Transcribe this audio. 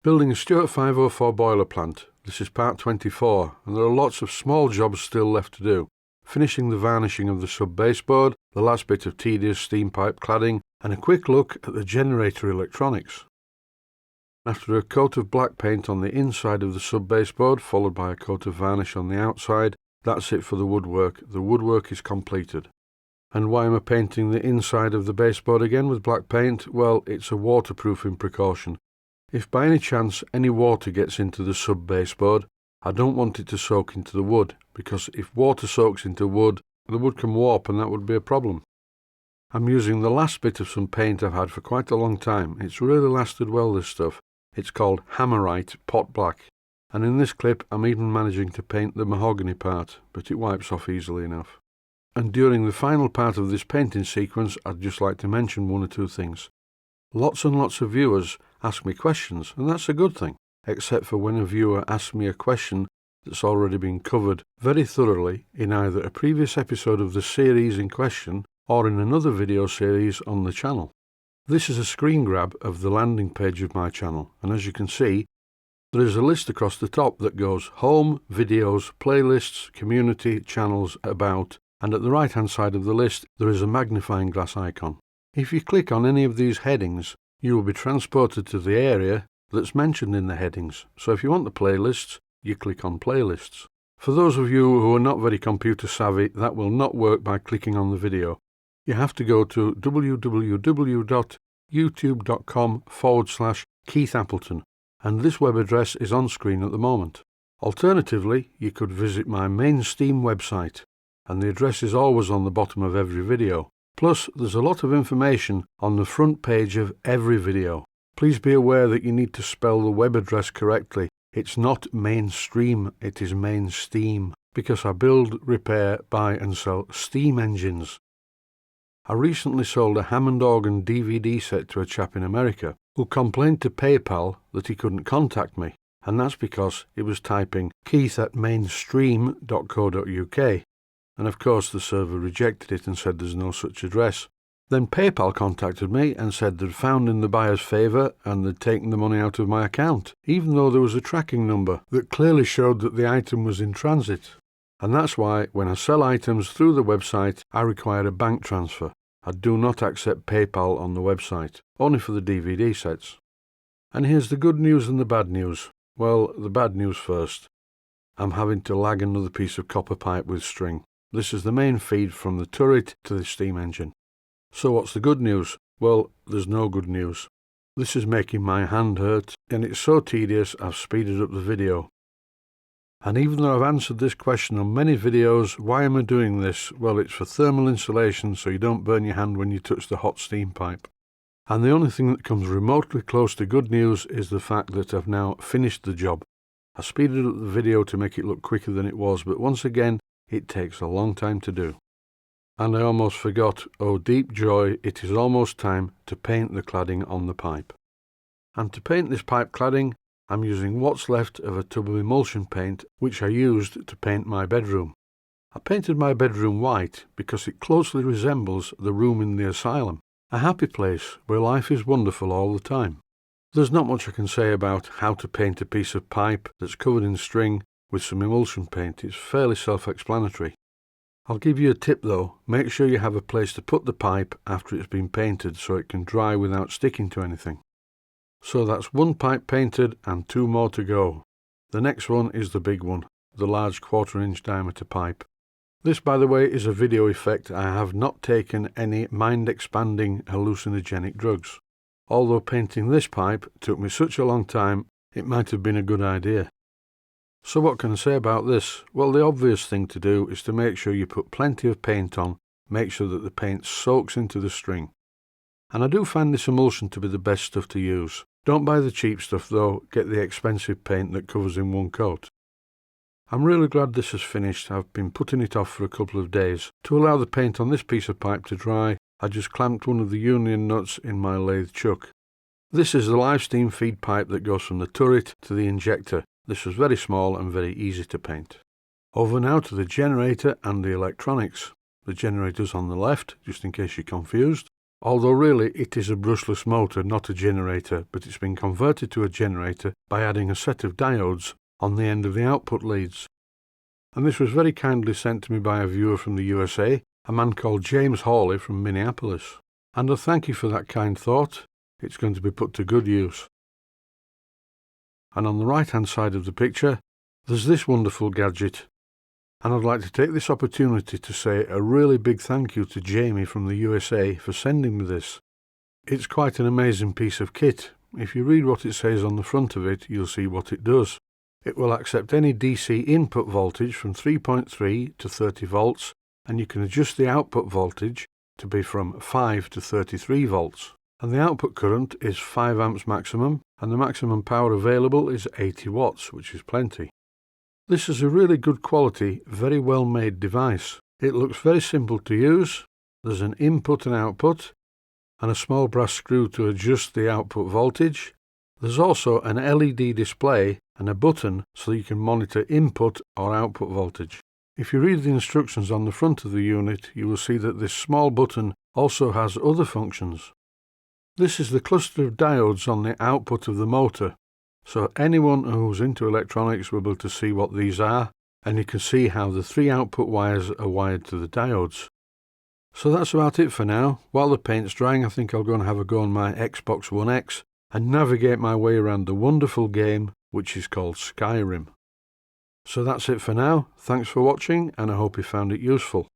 Building a Stuart 504 boiler plant. This is part 24, and there are lots of small jobs still left to do. Finishing the varnishing of the sub baseboard, the last bit of tedious steam pipe cladding, and a quick look at the generator electronics. After a coat of black paint on the inside of the sub baseboard, followed by a coat of varnish on the outside, that's it for the woodwork. The woodwork is completed. And why am I painting the inside of the baseboard again with black paint? Well, it's a waterproofing precaution. If by any chance any water gets into the sub baseboard, I don't want it to soak into the wood, because if water soaks into wood, the wood can warp and that would be a problem. I'm using the last bit of some paint I've had for quite a long time. It's really lasted well, this stuff. It's called Hammerite Pot Black, and in this clip I'm even managing to paint the mahogany part, but it wipes off easily enough. And during the final part of this painting sequence, I'd just like to mention one or two things. Lots and lots of viewers ask me questions, and that's a good thing, except for when a viewer asks me a question that's already been covered very thoroughly in either a previous episode of the series in question or in another video series on the channel. This is a screen grab of the landing page of my channel, and as you can see, there is a list across the top that goes Home, Videos, Playlists, Community, Channels, About, and at the right hand side of the list there is a magnifying glass icon. If you click on any of these headings, you will be transported to the area that's mentioned in the headings. So if you want the playlists, you click on Playlists. For those of you who are not very computer savvy, that will not work by clicking on the video. You have to go to www.youtube.com/Keith Appleton, and this web address is on screen at the moment. Alternatively, you could visit my main Steam website, and the address is always on the bottom of every video. Plus, there's a lot of information on the front page of every video. Please be aware that you need to spell the web address correctly. It's not mainstream, it is main steam, because I build, repair, buy and sell steam engines. I recently sold a Hammond organ DVD set to a chap in America who complained to PayPal that he couldn't contact me, and that's because he was typing keith@mainstream.co.uk. And of course the server rejected it and said there's no such address. Then PayPal contacted me and said they'd found in the buyer's favour and they'd taken the money out of my account, even though there was a tracking number that clearly showed that the item was in transit. And that's why when I sell items through the website, I require a bank transfer. I do not accept PayPal on the website, only for the DVD sets. And here's the good news and the bad news. Well, the bad news first. I'm having to lag another piece of copper pipe with string. This is the main feed from the turret to the steam engine. So what's the good news? Well, there's no good news. This is making my hand hurt, and it's so tedious I've speeded up the video. And even though I've answered this question on many videos, why am I doing this? Well, it's for thermal insulation so you don't burn your hand when you touch the hot steam pipe. And the only thing that comes remotely close to good news is the fact that I've now finished the job. I speeded up the video to make it look quicker than it was, but once again, it takes a long time to do. And I almost forgot, oh deep joy, it is almost time to paint the cladding on the pipe. And to paint this pipe cladding, I'm using what's left of a tub of emulsion paint, which I used to paint my bedroom. I painted my bedroom white because it closely resembles the room in the asylum, a happy place where life is wonderful all the time. There's not much I can say about how to paint a piece of pipe that's covered in string with some emulsion paint. It's fairly self-explanatory. I'll give you a tip though. Make sure you have a place to put the pipe after it's been painted so it can dry without sticking to anything. So that's one pipe painted and two more to go. The next one is the big one, the large 1/4-inch diameter pipe. This, by the way, is a video effect. I have not taken any mind-expanding hallucinogenic drugs. Although painting this pipe took me such a long time, it might have been a good idea. So what can I say about this? Well, the obvious thing to do is to make sure you put plenty of paint on, make sure that the paint soaks into the string. And I do find this emulsion to be the best stuff to use. Don't buy the cheap stuff though, get the expensive paint that covers in one coat. I'm really glad this is finished. I've been putting it off for a couple of days. To allow the paint on this piece of pipe to dry, I just clamped one of the union nuts in my lathe chuck. This is the live steam feed pipe that goes from the turret to the injector. This was very small and very easy to paint. Over now to the generator and the electronics. The generator's on the left, just in case you're confused. although really it is a brushless motor, not a generator, but it's been converted to a generator by adding a set of diodes on the end of the output leads. And this was very kindly sent to me by a viewer from the USA, a man called James Hawley from Minneapolis. And I thank you for that kind thought. It's going to be put to good use. And on the right-hand side of the picture, there's this wonderful gadget. And I'd like to take this opportunity to say a really big thank you to Jamie from the USA for sending me this. It's quite an amazing piece of kit. If you read what it says on the front of it, you'll see what it does. It will accept any DC input voltage from 3.3 to 30 volts, and you can adjust the output voltage to be from 5 to 33 volts. And the output current is 5 amps maximum, and the maximum power available is 80 watts, which is plenty. This is a really good quality, very well made device. It looks very simple to use. There's an input and output, and a small brass screw to adjust the output voltage. There's also an LED display and a button so you can monitor input or output voltage. If you read the instructions on the front of the unit, you will see that this small button also has other functions. This is the cluster of diodes on the output of the motor, so anyone who's into electronics will be able to see what these are, and you can see how the 3 output wires are wired to the diodes. So that's about it for now. While the paint's drying, I think I'll go and have a go on my Xbox One X and navigate my way around the wonderful game which is called Skyrim. So that's it for now. Thanks for watching, and I hope you found it useful.